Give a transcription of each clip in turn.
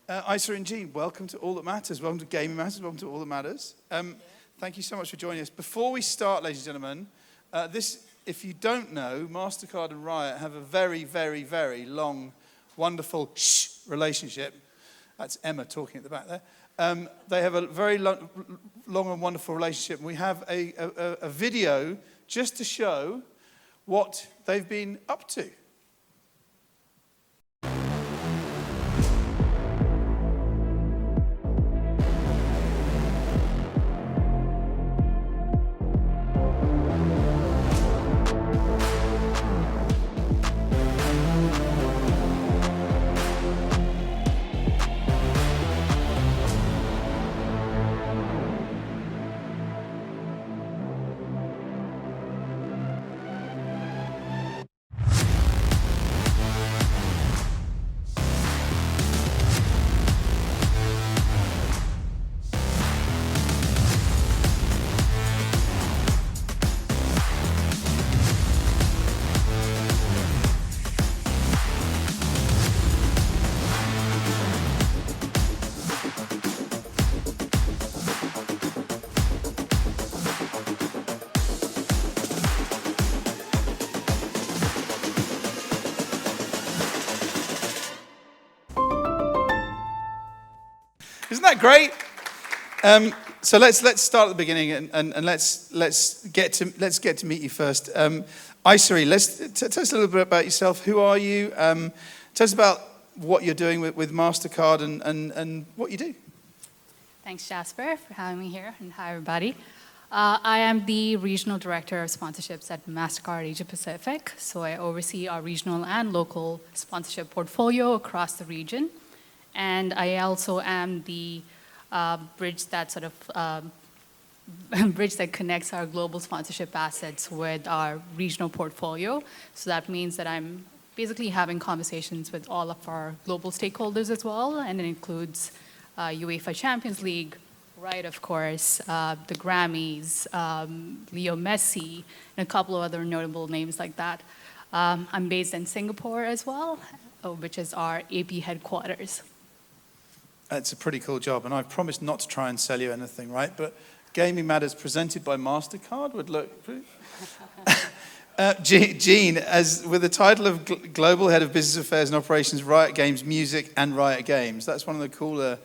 Iciri and Jean, welcome to All That Matters. Welcome to Gaming Matters. Welcome to All That Matters. Thank you so much for joining us. Before we start, ladies and gentlemen, if you don't know, Mastercard and Riot have a very, very, very long, wonderful relationship. That's Emma talking at the back there. They have a very long and wonderful relationship. And we have a video just to show what they've been up to. Isn't that great? So let's start at the beginning and let's get to meet you first. Iciri, tell us a little bit about yourself. Who are you? Tell us about what you're doing with Mastercard and what you do. Thanks, Jasper, for having me here, and hi, everybody. I am the Regional Director of Sponsorships at Mastercard Asia Pacific, so I oversee our regional and local sponsorship portfolio across the region. And I also am the bridge that connects our global sponsorship assets with our regional portfolio. So that means that I'm basically having conversations with all of our global stakeholders as well, and it includes UEFA Champions League, Riot, of course, the Grammys, Leo Messi, and a couple of other notable names like that. I'm based in Singapore as well, which is our AP headquarters. It's a pretty cool job, and I've promised not to try and sell you anything, right? But Gaming Matters presented by Mastercard would look... Jean, as with the title of Global Head of Business Affairs and Operations, Riot Games Music and Riot Games, that's one of the cooler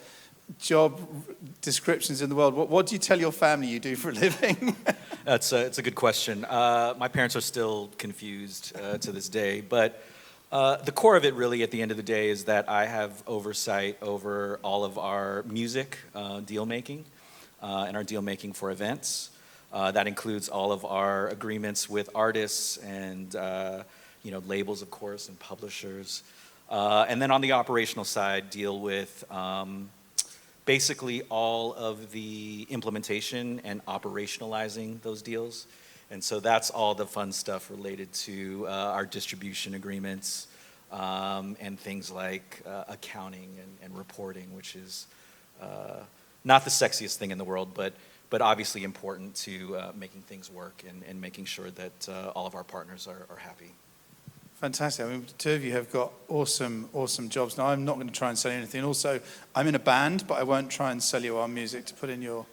job descriptions in the world. What do you tell your family you do for a living? It's a good question. My parents are still confused to this day, but the core of it really at the end of the day is that I have oversight over all of our music deal making and our deal making for events. That includes all of our agreements with artists and labels, of course, and publishers. And then on the operational side, deal with basically all of the implementation and operationalizing those deals. And so that's all the fun stuff related to our distribution agreements and things like accounting and reporting, which is not the sexiest thing in the world, but obviously important to making things work and making sure that all of our partners are happy. Fantastic. I mean, the two of you have got awesome jobs. Now, I'm not going to try and sell you anything. Also, I'm in a band, but I won't try and sell you our music to put in your...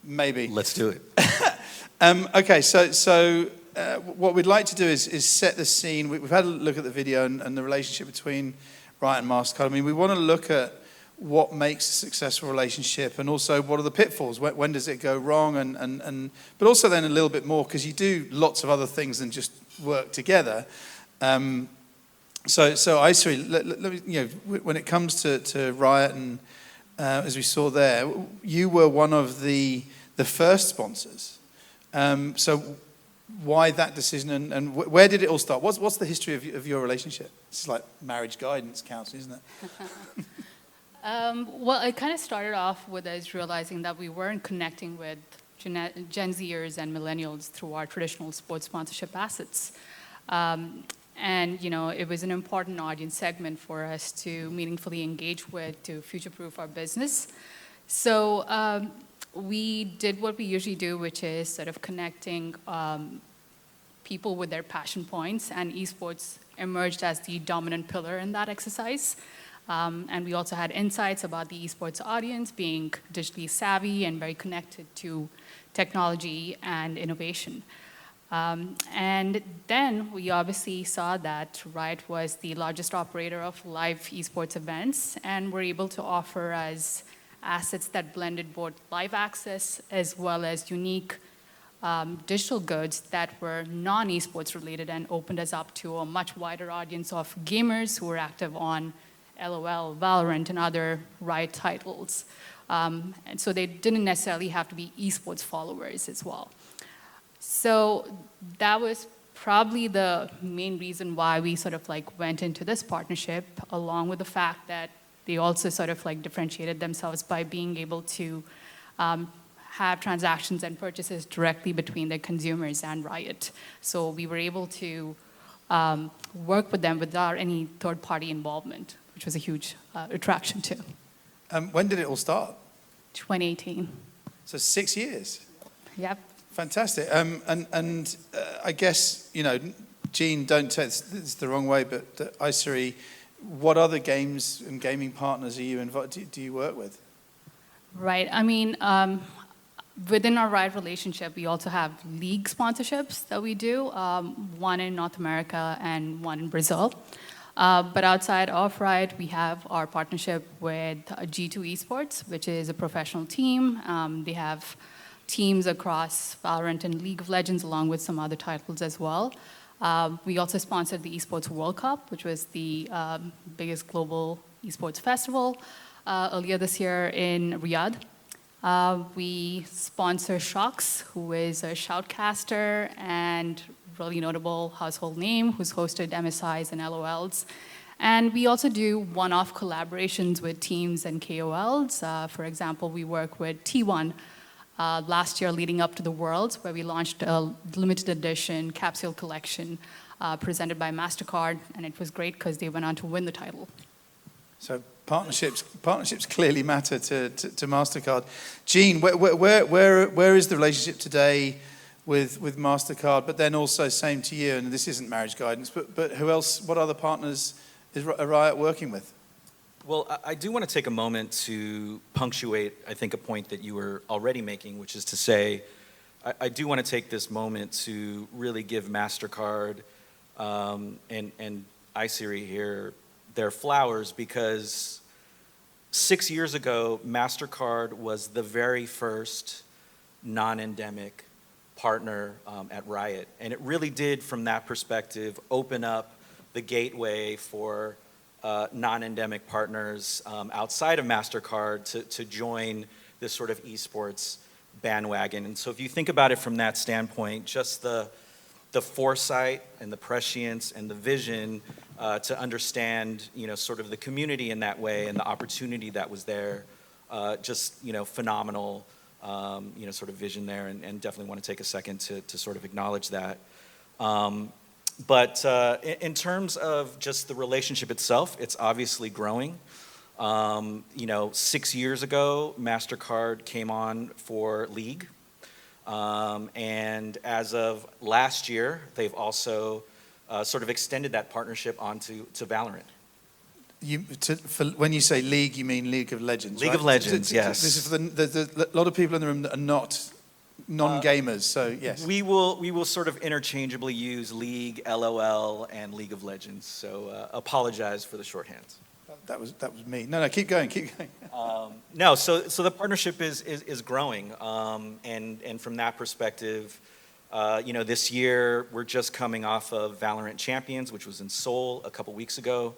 Maybe. Let's do it. Okay, so what we'd like to do is set the scene. We've had a look at the video and the relationship between Riot and Mastercard. I mean, we want to look at what makes a successful relationship and also what are the pitfalls. When does it go wrong? But also then a little bit more, because you do lots of other things than just work together. So Iciri, let me, when it comes to Riot and as we saw there, you were one of the first sponsors. So why that decision and where did it all start? What's the history of your relationship? It's like marriage guidance counseling, isn't it? Well, it kind of started off with us realizing that we weren't connecting with Gen Zers and millennials through our traditional sports sponsorship assets. And, it was an important audience segment for us to meaningfully engage with to future-proof our business. So we did what we usually do, which is sort of connecting people with their passion points, and esports emerged as the dominant pillar in that exercise. And we also had insights about the esports audience being digitally savvy and very connected to technology and innovation. And then we obviously saw that Riot was the largest operator of live esports events, and were able to offer us assets that blended both live access as well as unique digital goods that were non-esports related, and opened us up to a much wider audience of gamers who were active on LOL, Valorant, and other Riot titles. And so they didn't necessarily have to be esports followers as well. So that was probably the main reason why we sort of like went into this partnership, along with the fact that they also sort of like differentiated themselves by being able to have transactions and purchases directly between their consumers and Riot. So we were able to work with them without any third-party involvement, which was a huge attraction too. When did it all start? 2018. So 6 years. Yep. Fantastic. And I guess, you know, Gene, don't take this the wrong way, but Iciri, what other games and gaming partners are you do you work with? Right. I mean, within our Riot relationship, we also have league sponsorships that we do, one in North America and one in Brazil. But outside of Riot, we have our partnership with G2 Esports, which is a professional team. They have teams across Valorant and League of Legends, along with some other titles as well. We also sponsored the Esports World Cup, which was the biggest global esports festival earlier this year in Riyadh. We sponsor Shox, who is a shoutcaster and really notable household name who's hosted MSIs and LOLs. And we also do one-off collaborations with teams and KOLs. For example, we work with T1 last year leading up to the Worlds, where we launched a limited edition capsule collection presented by Mastercard, and it was great because they went on to win the title. So partnerships clearly matter to Mastercard. Gene, where is the relationship today with Mastercard? But then also same to you, and this isn't marriage guidance, but who else? What other partners is Riot working with? Well, I do want to take a moment to punctuate, I think, a point that you were already making, which is to say, I do want to take this moment to really give Mastercard and Iciri here their flowers, because 6 years ago, Mastercard was the very first non-endemic partner at Riot. And it really did, from that perspective, open up the gateway for non-endemic partners outside of Mastercard to join this sort of esports bandwagon. And so if you think about it from that standpoint, just the foresight and the prescience and the vision to understand, you know, sort of the community in that way and the opportunity that was there, just, you know, phenomenal, you know, sort of vision there, and definitely want to take a second to sort of acknowledge that. But in terms of just the relationship itself, it's obviously growing. You know, 6 years ago, Mastercard came on for League. And as of last year, they've also sort of extended that partnership onto Valorant. When you say League, you mean League of Legends, League right? of Legends, yes. This is for a lot of people in the room that are not non-gamers, so yes. We will sort of interchangeably use League, LOL, and League of Legends. So apologize for the shorthands. That was me. No, keep going. No, so the partnership is growing, and from that perspective, you know, this year we're just coming off of Valorant Champions, which was in Seoul a couple weeks ago,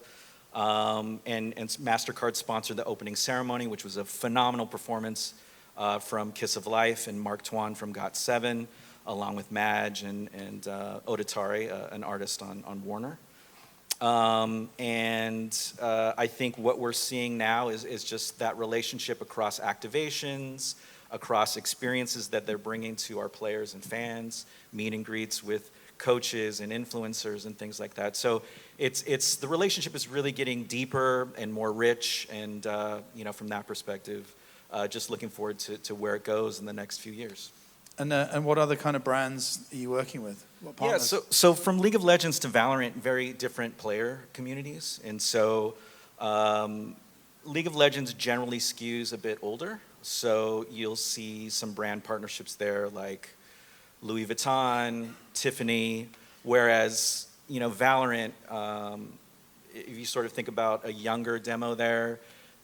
and Mastercard sponsored the opening ceremony, which was a phenomenal performance from Kiss of Life and Mark Twan from GOT7, along with Madge and Odetari, an artist on Warner. I think what we're seeing now is just that relationship across activations, across experiences that they're bringing to our players and fans, meet and greets with coaches and influencers and things like that. So it's the relationship is really getting deeper and more rich, and you know, from that perspective, just looking forward to where it goes in the next few years. And what other kind of brands are you working with? What partners? Yeah, so from League of Legends to Valorant, very different player communities. And so League of Legends generally skews a bit older, so you'll see some brand partnerships there like Louis Vuitton, Tiffany, whereas, Valorant, if you sort of think about a younger demo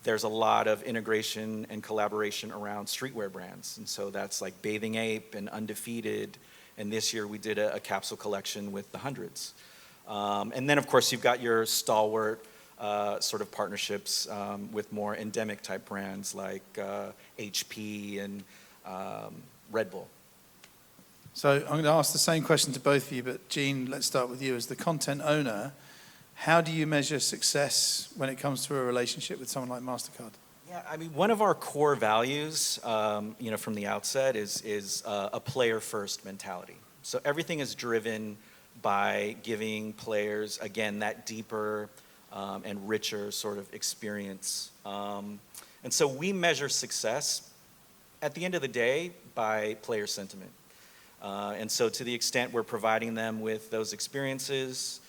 there's a lot of integration and collaboration around streetwear brands. And so that's like Bathing Ape and Undefeated. And this year we did a capsule collection with the Hundreds. And then, of course, you've got your stalwart sort of partnerships with more endemic type brands like HP and Red Bull. So I'm going to ask the same question to both of you, but Gene, let's start with you. As the content owner, how do you measure success when it comes to a relationship with someone like Mastercard? Yeah, I mean, one of our core values, from the outset is a player-first mentality. So everything is driven by giving players, again, that deeper and richer sort of experience. And so we measure success, at the end of the day, by player sentiment. And so to the extent we're providing them with those experiences,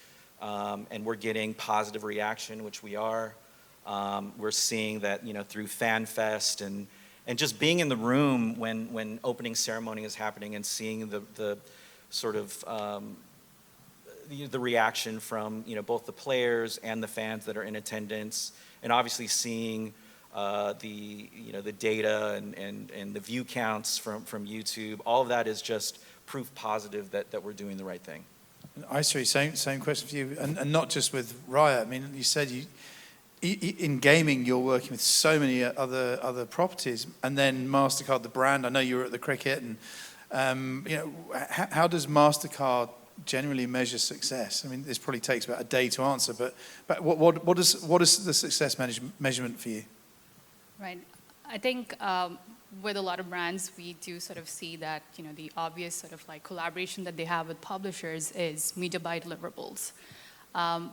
and we're getting positive reaction, which we are, we're seeing that, through FanFest and just being in the room when opening ceremony is happening and seeing the sort of the reaction from both the players and the fans that are in attendance, and obviously seeing the data and the view counts from YouTube. All of that is just proof positive that we're doing the right thing. Iciri, same question for you, and not just with Riot. I mean, you said in gaming you're working with so many other properties, and then Mastercard, the brand. I know you were at the cricket, and how does Mastercard generally measure success? I mean, this probably takes about a day to answer, but what is the success measurement for you? Right. I think with a lot of brands, we do sort of see that, the obvious sort of like collaboration that they have with publishers is media buy deliverables,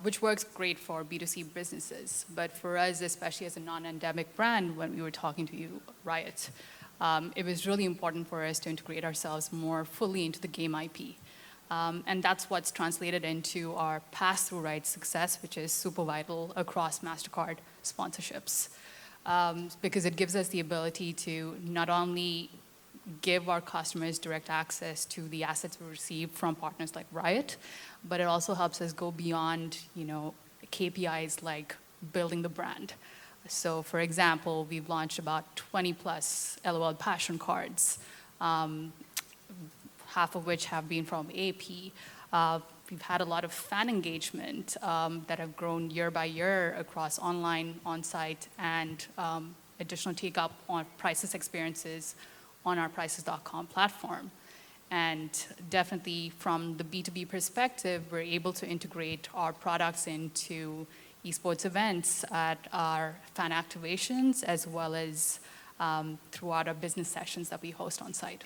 which works great for B2C businesses. But for us, especially as a non-endemic brand, when we were talking to you, Riot, it was really important for us to integrate ourselves more fully into the game IP. And that's what's translated into our pass-through rights success, which is super vital across Mastercard sponsorships. Because it gives us the ability to not only give our customers direct access to the assets we receive from partners like Riot, but it also helps us go beyond, KPIs like building the brand. So, for example, we've launched about 20 plus LOL Passion cards, half of which have been from AP. We've had a lot of fan engagement that have grown year by year across online, on-site, and additional take-up on Prices experiences on our Prices.com platform. And definitely from the B2B perspective, we're able to integrate our products into esports events at our fan activations, as well as throughout our business sessions that we host on site.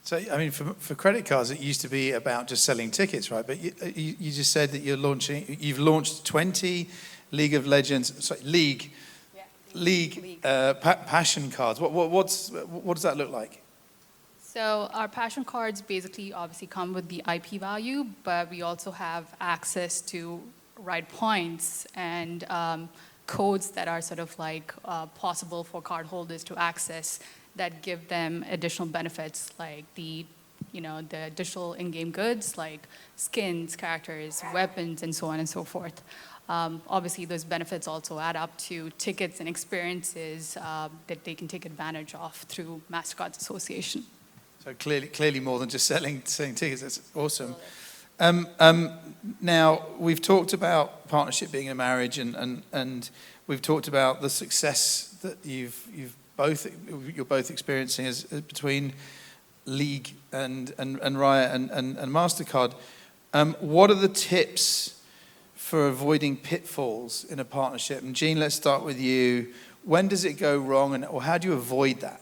So, I mean, for credit cards, it used to be about just selling tickets, right? But you just said that you've launched 20 League of Legends, Passion cards. What does that look like? So our passion cards basically obviously come with the IP value, but we also have access to ride points and codes that are sort of like possible for cardholders to access that give them additional benefits like the additional in-game goods like skins, characters, weapons, and so on and so forth. Obviously, those benefits also add up to tickets and experiences that they can take advantage of through Mastercard's association. So clearly more than just selling tickets. That's awesome. Now, we've talked about partnership being a marriage, and we've talked about the success that you're both experiencing as between League and Riot and Mastercard. What are the tips for avoiding pitfalls in a partnership? And Gene, let's start with you. When does it go wrong, or how do you avoid that?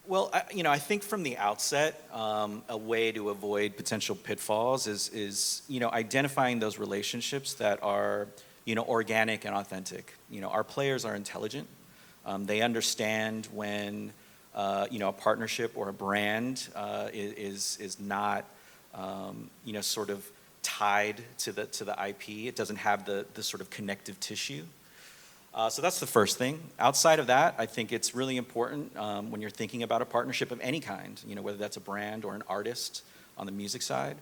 Well, I think from the outset, a way to avoid potential pitfalls is identifying those relationships that are, organic and authentic. Our players are intelligent. They understand when, a partnership or a brand is not, sort of tied to the IP. It doesn't have the sort of connective tissue. So that's the first thing. Outside of that, I think it's really important when you're thinking about a partnership of any kind, whether that's a brand or an artist on the music side,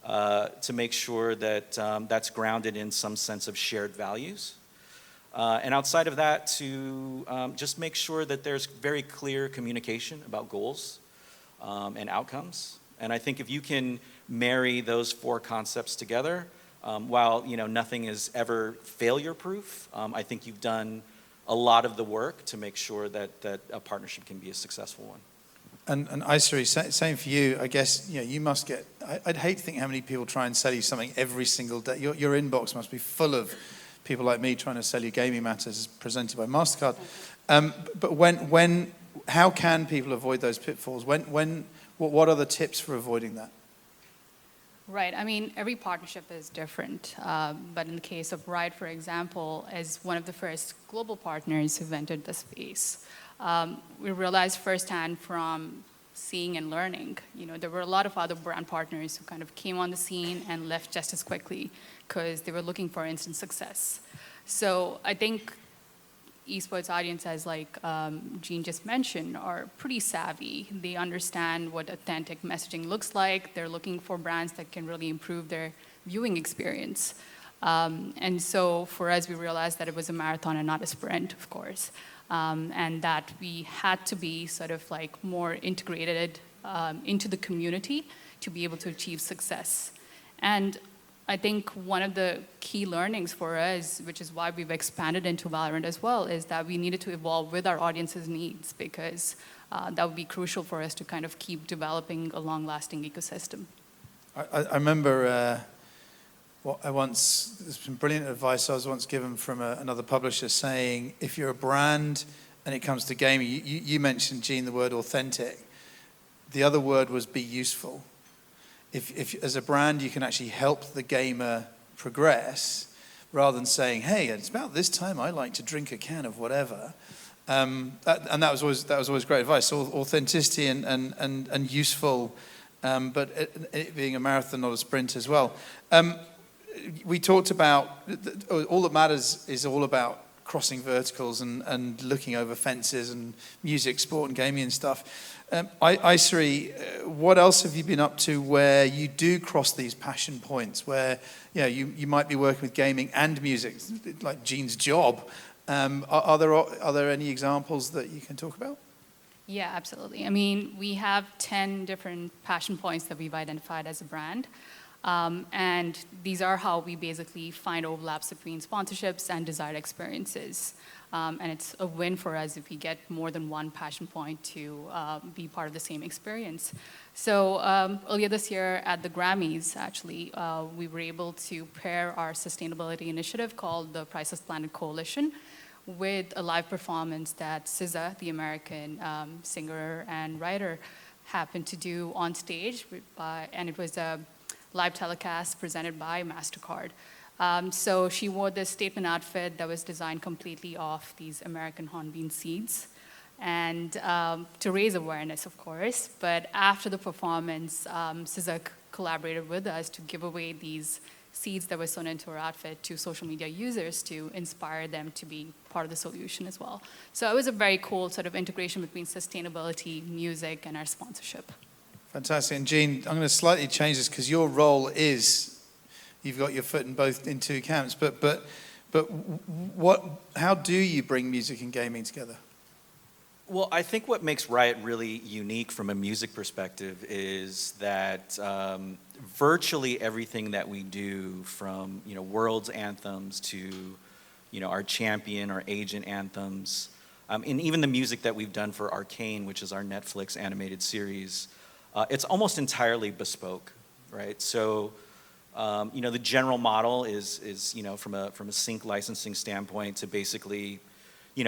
to make sure that that's grounded in some sense of shared values. And outside of that, to just make sure that there's very clear communication about goals and outcomes. And I think if you can marry those four concepts together, while nothing is ever failure-proof, I think you've done a lot of the work to make sure that a partnership can be a successful one. And Iciri, same for you. I guess you must get. I'd hate to think how many people try and sell you something every single day. Your inbox must be full of people like me trying to sell you gaming matters presented by Mastercard. But how can people avoid those pitfalls? What are the tips for avoiding that? Right. I mean, every partnership is different. But in the case of Riot, for example, as one of the first global partners who entered the space, we realized firsthand from seeing and learning, there were a lot of other brand partners who kind of came on the scene and left just as quickly because they were looking for instant success. So I think esports audiences, like Jean just mentioned, are pretty savvy. They understand what authentic messaging looks like. They're looking for brands that can really improve their viewing experience. And so for us, we realized that it was a marathon and not a sprint, of course, and that we had to be sort of like more integrated into the community to be able to achieve success. And I think one of the key learnings for us, which is why we've expanded into Valorant as well, is that we needed to evolve with our audience's needs, because that would be crucial for us to kind of keep developing a long-lasting ecosystem. I remember there's some brilliant advice I was once given from another publisher saying, if you're a brand and it comes to gaming, you mentioned, Jean, the word authentic. The other word was be useful. If as a brand you can actually help the gamer progress, rather than saying, hey, it's about this time I like to drink a can of whatever. That was always great advice. So authenticity and useful, but it being a marathon, not a sprint as well. We talked about all that matters is all about crossing verticals and looking over fences and music, sport and gaming and stuff. Iciri, what else have you been up to where you do cross these passion points, where you might be working with gaming and music, like Jean's job? Are there any examples that you can talk about? Yeah, absolutely. I mean, we have 10 different passion points that we've identified as a brand. And these are how we basically find overlaps between sponsorships and desired experiences. And it's a win for us if we get more than one passion point to be part of the same experience. So earlier this year at the Grammys, actually, we were able to pair our sustainability initiative called the Priceless Planet Coalition with a live performance that SZA, the American singer and writer, happened to do on stage. And it was a live telecast presented by Mastercard. So she wore this statement outfit that was designed completely off these American hornbeam seeds, and to raise awareness, of course. But after the performance, SZA collaborated with us to give away these seeds that were sewn into her outfit to social media users to inspire them to be part of the solution as well. So it was a very cool sort of integration between sustainability, music, and our sponsorship. Fantastic. And Jean, I'm going to slightly change this because your role is, you've got your foot in two camps, but how do you bring music and gaming together? Well, I think what makes Riot really unique from a music perspective is that virtually everything that we do, from World's anthems to our Champion, our Agent anthems, and even the music that we've done for Arcane, which is our Netflix animated series, it's almost entirely bespoke, right? So, the general model is from a sync licensing standpoint to basically,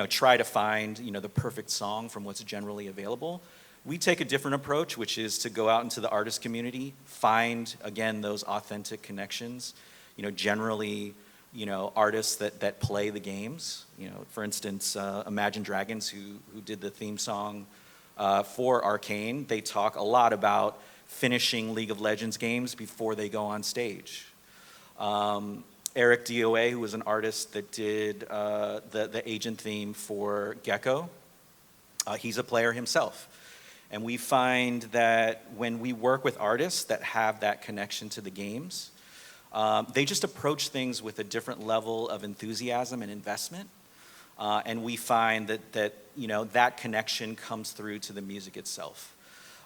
try to find, the perfect song from what's generally available. We take a different approach, which is to go out into the artist community, find, again, those authentic connections, generally, artists that play the games. For instance, Imagine Dragons, who did the theme song for Arcane, they talk a lot about finishing League of Legends games before they go on stage, Eric DOA, who was an artist that did the agent theme for Gecko, he's a player himself. And we find that when we work with artists that have that connection to the games, they just approach things with a different level of enthusiasm and investment. And we find that that connection comes through to the music itself.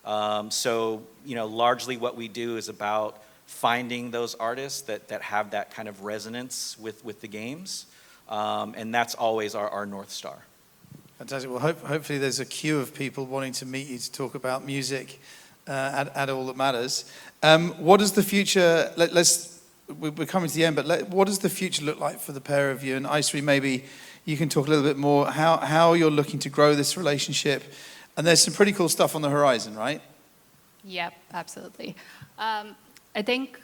So largely what we do is about finding those artists that have that kind of resonance with the games. And that's always our North Star. Fantastic. Well, hopefully there's a queue of people wanting to meet you to talk about music at All That Matters. What does the future, we're coming to the end, but what does the future look like for the pair of you? And Iciri, maybe you can talk a little bit more how you're looking to grow this relationship. And there's some pretty cool stuff on the horizon, right? Yep, absolutely. I think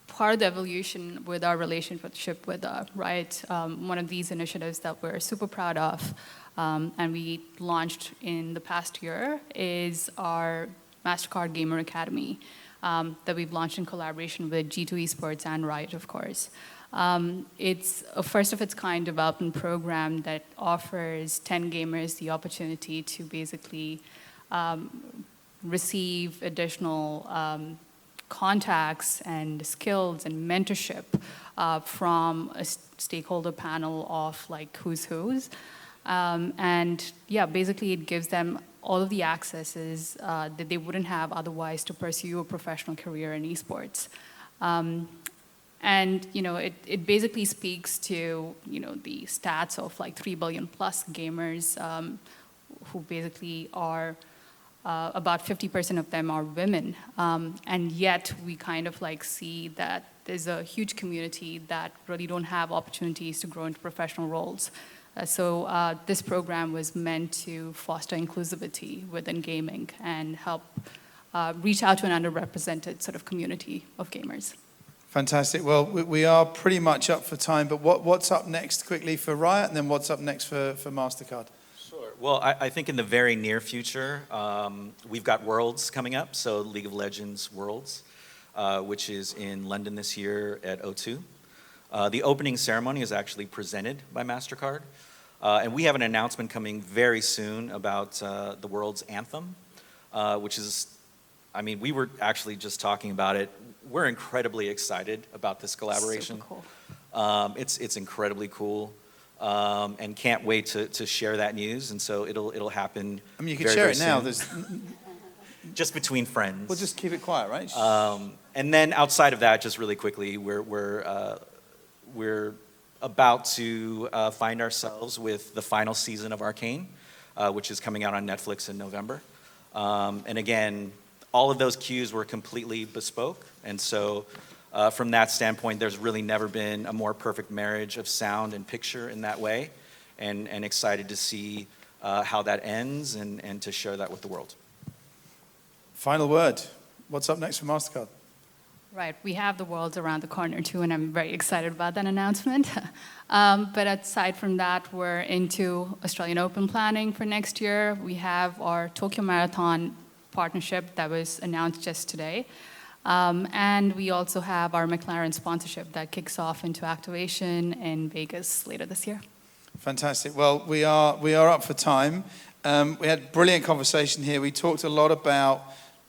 part of the evolution with our relationship with Riot, one of these initiatives that we're super proud of, and we launched in the past year, is our Mastercard Gamer Academy that we've launched in collaboration with G2 Esports and Riot, of course. It's a first of its kind development program that offers 10 gamers the opportunity to basically receive additional contacts and skills and mentorship from a stakeholder panel of like who's. And yeah, basically it gives them all of the accesses that they wouldn't have otherwise to pursue a professional career in esports. And it basically speaks to the stats of like 3 billion plus gamers who basically are about 50% of them are women, and yet we kind of like see that there's a huge community that really don't have opportunities to grow into professional roles. So this program was meant to foster inclusivity within gaming and help reach out to an underrepresented sort of community of gamers. Fantastic. Well, we are pretty much up for time, but what's up next quickly for Riot, and then what's up next for Mastercard? Sure. Well, I think in the very near future, we've got Worlds coming up, so League of Legends Worlds, which is in London this year at O2. The opening ceremony is actually presented by Mastercard, and we have an announcement coming very soon about the World's Anthem, which is, we were actually just talking about it. We're incredibly excited about this collaboration. Super cool. It's incredibly cool, and can't wait to share that news. And so it'll happen. You can share it now. There's just between friends. We'll just keep it quiet, right? And then outside of that, just really quickly, we're about to find ourselves with the final season of Arcane, which is coming out on Netflix in November. And again, all of those cues were completely bespoke. And so from that standpoint, there's really never been a more perfect marriage of sound and picture in that way. And excited to see how that ends and to share that with the world. Final word. What's up next for Mastercard? Right, we have the Worlds around the corner too, and I'm very excited about that announcement. But aside from that, we're into Australian Open planning for next year. We have our Tokyo Marathon partnership that was announced just today. And we also have our McLaren sponsorship that kicks off into activation in Vegas later this year. Fantastic. Well, we are up for time. We had a brilliant conversation here. We talked a lot about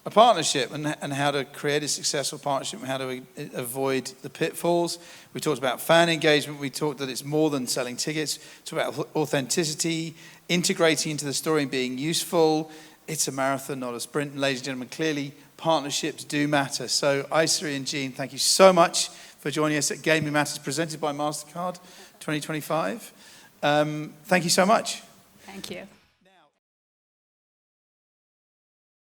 a partnership and how to create a successful partnership and how to avoid the pitfalls. We talked about fan engagement. We talked that it's more than selling tickets. We talked about authenticity, integrating into the story and being useful. It's a marathon, not a sprint. And ladies and gentlemen, clearly partnerships do matter. So Iciri and Jean, thank you so much for joining us at Gaming Matters, presented by Mastercard 2025. Thank you so much. Thank you.